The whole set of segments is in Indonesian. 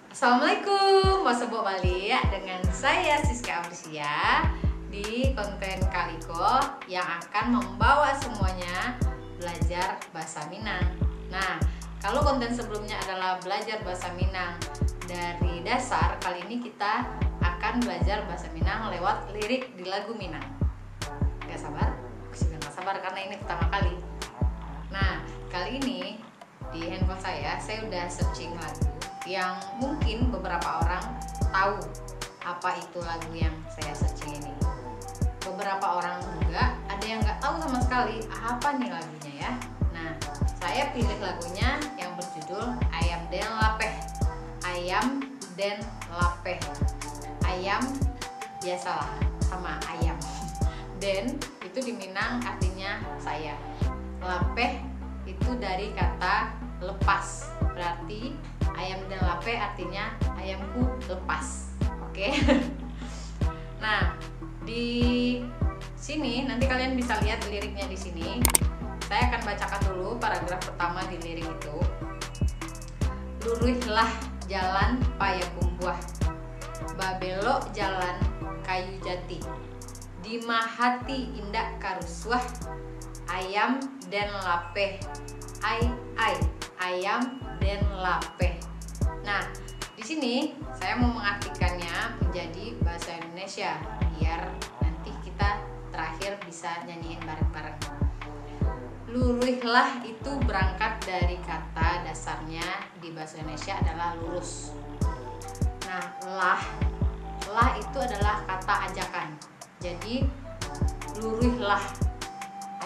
Assalamualaikum, Wasebo Bali ya, dengan saya Siska Amrisia di konten Kaliko yang akan membawa semuanya belajar bahasa Minang. Nah, kalau konten sebelumnya adalah belajar bahasa Minang dari dasar, kali ini kita akan belajar bahasa Minang lewat lirik di lagu Minang. Gak sabar? Aku juga gak sabar karena ini pertama kali. Nah, kali ini di handphone saya udah searching lagu yang mungkin beberapa orang tahu apa itu lagu yang saya searching ini. Beberapa orang juga ada yang nggak tahu sama sekali apa nih lagunya ya. Nah, saya pilih lagunya yang berjudul Ayam Den Lapeh. Ayam Den Lapeh. Ayam biasalah sama ayam. Den itu di Minang artinya saya. Lapeh itu dari kata lepas, berarti ayam dan lape artinya ayamku lepas. Oke. Nah, di sini nanti kalian bisa lihat liriknya di sini. Saya akan bacakan dulu paragraf pertama di lirik itu. Luruhlah jalan Payakumbuh, babelok jalan kayu jati, di mahati indak karusuah, ayam dan lapeh, ayam dan lapeh. Nah, di sini saya mau mengartikannya menjadi bahasa Indonesia biar nanti kita terakhir bisa nyanyiin bareng-bareng. Luruhlah itu berangkat dari kata dasarnya di bahasa Indonesia adalah lurus. Nah, lah itu adalah kata ajakan. Jadi luruhlah,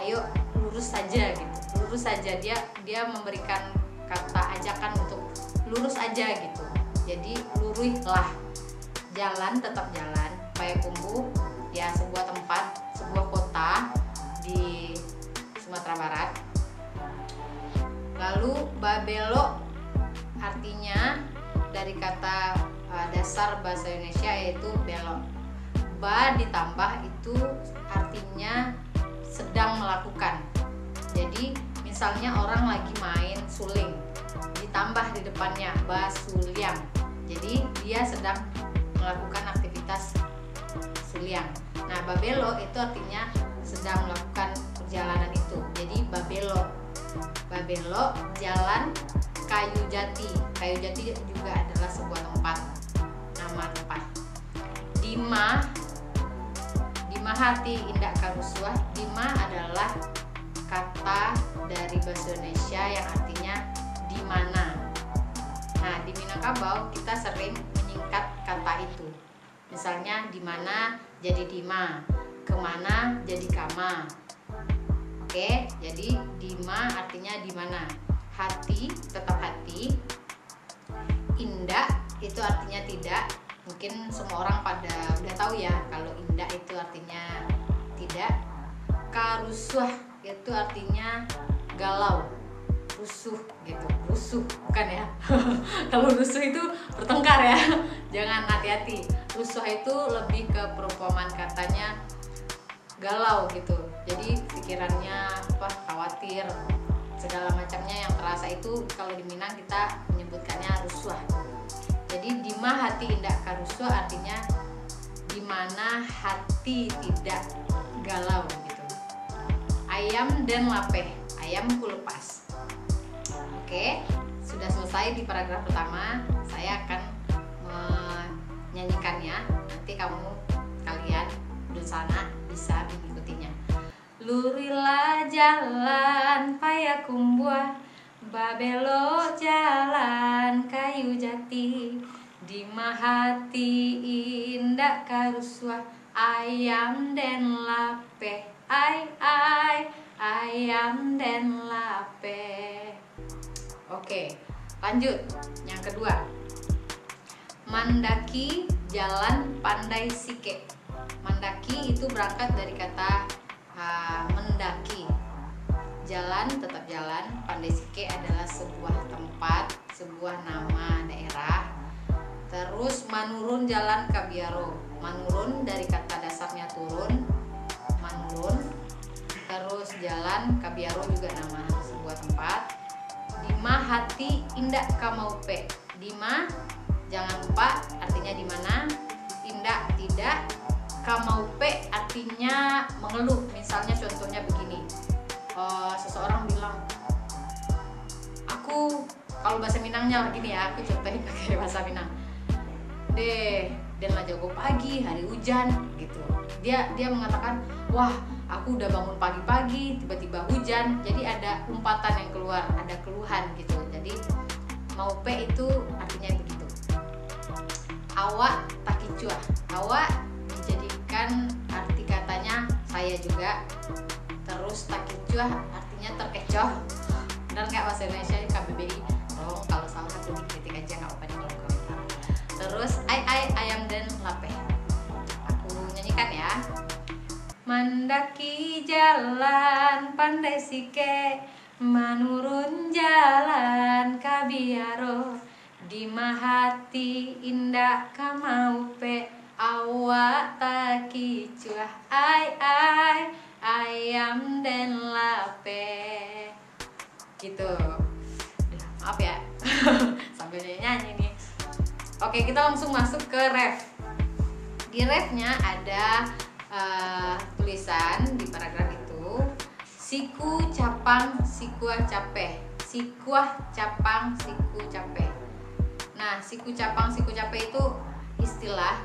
ayo lurus saja gitu. Lurus saja, dia memberikan kata ajakan untuk lurus aja gitu. Jadi luruhlah, jalan tetap jalan. Payakumbuh ya sebuah tempat, sebuah kota di Sumatera Barat. Lalu babelok artinya dari kata dasar bahasa Indonesia yaitu belok. Ba ditambah itu artinya sedang melakukan. Jadi misalnya orang lagi main suling, ditambah di depannya basuliang. Jadi dia sedang melakukan aktivitas suliang. Nah, babelo itu artinya sedang melakukan perjalanan itu. Jadi babelo jalan kayu jati. Kayu jati juga adalah sebuah tempat, nama tempat. Dimahati indak karusuah. Dima adalah kata dari bahasa Indonesia yang artinya di mana. Nah, di Minangkabau kita sering menyingkat kata itu. Misalnya di mana jadi dima, kemana jadi kama. Oke, jadi dima artinya di mana. Hati tetap hati. Indah itu artinya tidak. Mungkin semua orang pada udah tahu ya kalau indah itu artinya tidak. Karusuh itu artinya galau, rusuh gitu. Rusuh bukan ya. Kalau rusuh itu bertengkar ya. Jangan, hati-hati. Rusuh itu lebih ke perumpamaan katanya galau gitu. Jadi pikirannya khawatir, segala macamnya yang terasa itu kalau di Minang kita menyebutkannya rusuh. Jadi dima hati indak karusuh artinya di mana hati tidak galau gitu. Ayam dan lapeh, ayamku lepas. Oke, sudah selesai di paragraf pertama. Saya akan menyanyikannya. Nanti kalian di sana bisa mengikutinya. Lurilah jalan Payakumbuh, babelo jalan kayu jati, di mahati indak karusuah, ayam den lapeh, ayam den lapeh. Oke, lanjut. Yang kedua, mandaki jalan pandai sike. Mandaki itu berangkat dari kata mendaki. Jalan tetap jalan. Pandai sike adalah sebuah tempat, sebuah nama daerah. Terus manurun jalan kabiaro. Manurun dari kata dasarnya turun, manurun. Terus jalan kabiaro juga nama sebuah tempat. Dima hati indak kamaupe. Dima kalau bahasa Minangnya gini ya, aku contohin pakai bahasa Minang. Dan lah jago pagi hari hujan gitu. Dia mengatakan, wah aku udah bangun pagi-pagi tiba-tiba hujan. Jadi ada umpatan yang keluar, ada keluhan gitu. Jadi mau pe itu artinya begitu. Awak takicuah. Awak dijadikan arti katanya saya juga. Terus takicuah artinya terkecoh. Benar nggak bahasa Indonesia KBBI? Tolong kalau salah aku dikritik aja, nggak apa-apa di kolom komentar. Terus ayam dan lapeh. Aku nyanyikan ya. Mendaki jalan pandai sike, menurun jalan kabiaro, di mahati indah kamaupe, awak taki cuah ayam dan lape. Gitu. Maaf ya. Sambil nyanyi nih. Oke, kita langsung masuk ke ref. Di refnya ada tulisan di paragraf itu, siku capang sikuah capeh, sikuah capang siku capeh. Nah, siku capang siku capeh itu istilah.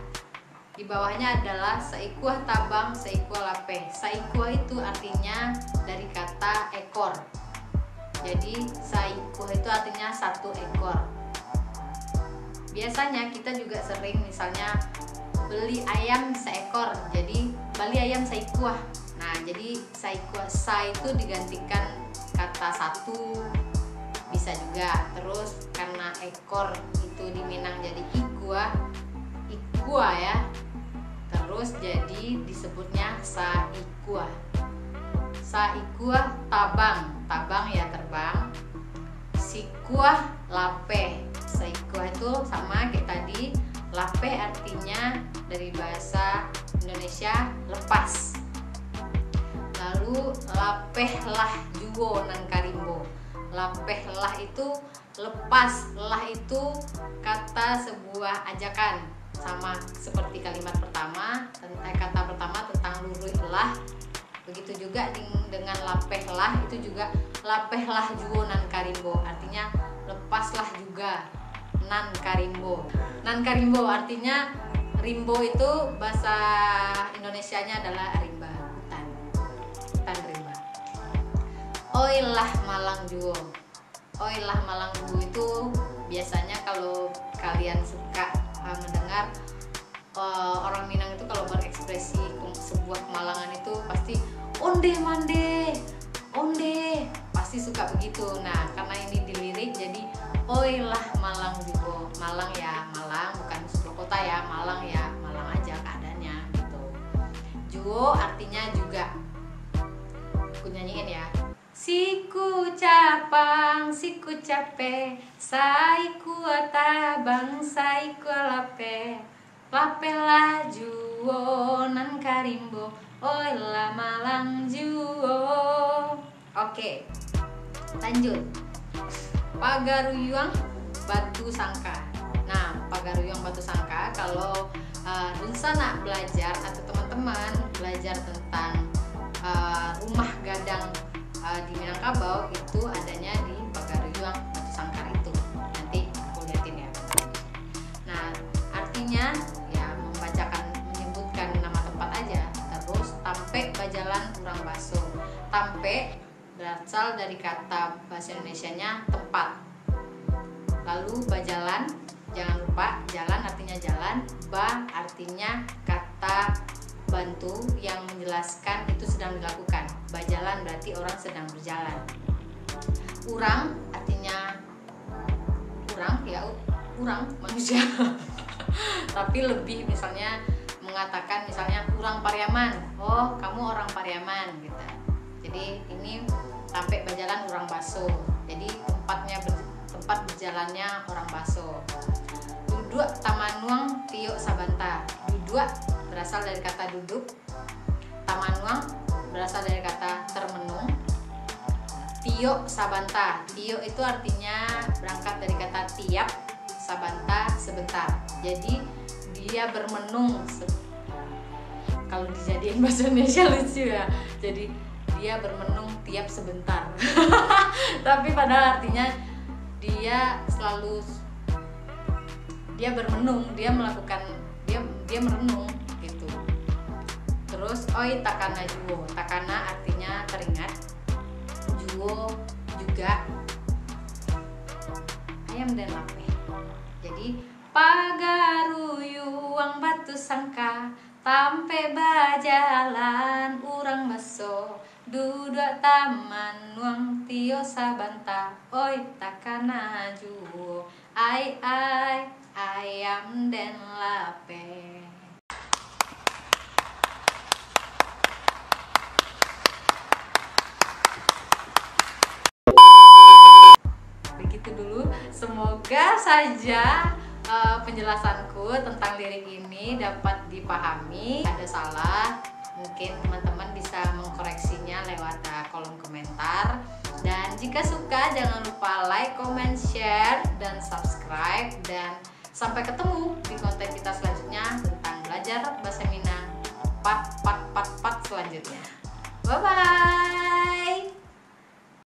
Di bawahnya adalah saikuah tabang saikuah lapeh. Saikuah itu artinya dari kata ekor. Jadi saikuah itu artinya satu ekor. Biasanya kita juga sering misalnya beli ayam seekor, jadi beli ayam saikuah. Nah, jadi saikuah, sa itu digantikan kata satu, bisa juga. Terus karena ekor itu di Minang jadi ikua ya. Terus jadi disebutnya saikuah. Saikuah tabang ya terbang. Sikuah lapeh. Saikuah itu sama kayak tadi. Lapeh artinya dari bahasa Indonesia lepas. Lalu lapehlah juwo nan karimbo. Lapehlah itu lepas. Lah itu kata sebuah ajakan, sama seperti kalimat pertama, kata pertama tentang luruhlah. Begitu juga dengan lapehlah, itu juga lapehlah juwo nan karimbo, artinya lepaslah juga. Nan karimbo. Nan karimbo artinya rimbo itu bahasa Indonesianya adalah rimba, hutan rimba. Oilah malang juwo. Oilah malang juwo itu biasanya kalau kalian suka mendengar orang Minang itu kalau berekspresi sebuah kemalangan itu pasti onde mande, onde, pasti suka begitu. Nah, karena ini dilirik jadi oilah malang juwo. Malang ya Malang, bukan sebuah kota ya, Malang ya Malang aja keadaannya gitu. Juwo artinya juga. Aku nyanyiin ya. Siku capang, siku cape, saiku tabang, saiku lape, lape lah juwo nan karimbo, oilah malang juwo. Oke, lanjut. Pagaruyuang batu sangka. Nah, pagaruyuang batu sangka kalau Dunsana belajar atau teman-teman belajar tentang rumah gadang di Minangkabau itu adanya di Pagaruyuang batu sangkar itu. Nanti aku liatin ya. Nah, artinya ya menyebutkan nama tempat aja. Terus tampe bajalan urang baso. Tampe berasal dari kata bahasa Indonesianya tempat. Lalu bajalan, jangan lupa jalan artinya jalan, ba artinya kata bantu yang menjelaskan itu sedang dilakukan. Bajalan berarti orang sedang berjalan. Urang artinya urang manusia. Tapi lebih misalnya mengatakan misalnya urang Pariaman. Oh, kamu orang Pariaman gitu. Jadi ini sampai berjalan urang baso. Jadi tempat berjalannya orang baso. Duduk tamanuang tio sabanta. Duduk berasal dari kata duduk. Tamanuang berasal dari kata termenung. Tio sabanta. Tio itu artinya berangkat dari kata tiap, sabanta sebentar. Jadi dia bermenung. Kalau dijadiin bahasa Indonesia lucu ya. Jadi dia bermenung tiap sebentar. Tapi padahal artinya dia selalu bermenung, dia merenung gitu. Terus oi takana juwo, takana artinya teringat, juwo juga ayam dan lape. Jadi pagaruyuang batu sangka tampe bajalan urang baso duduk taman wang tio sabanta oi takana juwo ai ayam dan lape. Begitu dulu, semoga saja penjelasanku tentang lirik ini dapat dipahami. Ada salah, mungkin teman-teman bisa mengkoreksinya lewat kolom komentar. Dan jika suka, jangan lupa like, comment, share, dan subscribe. Dan sampai ketemu di konten kita selanjutnya tentang belajar bahasa Minang part selanjutnya. Bye bye.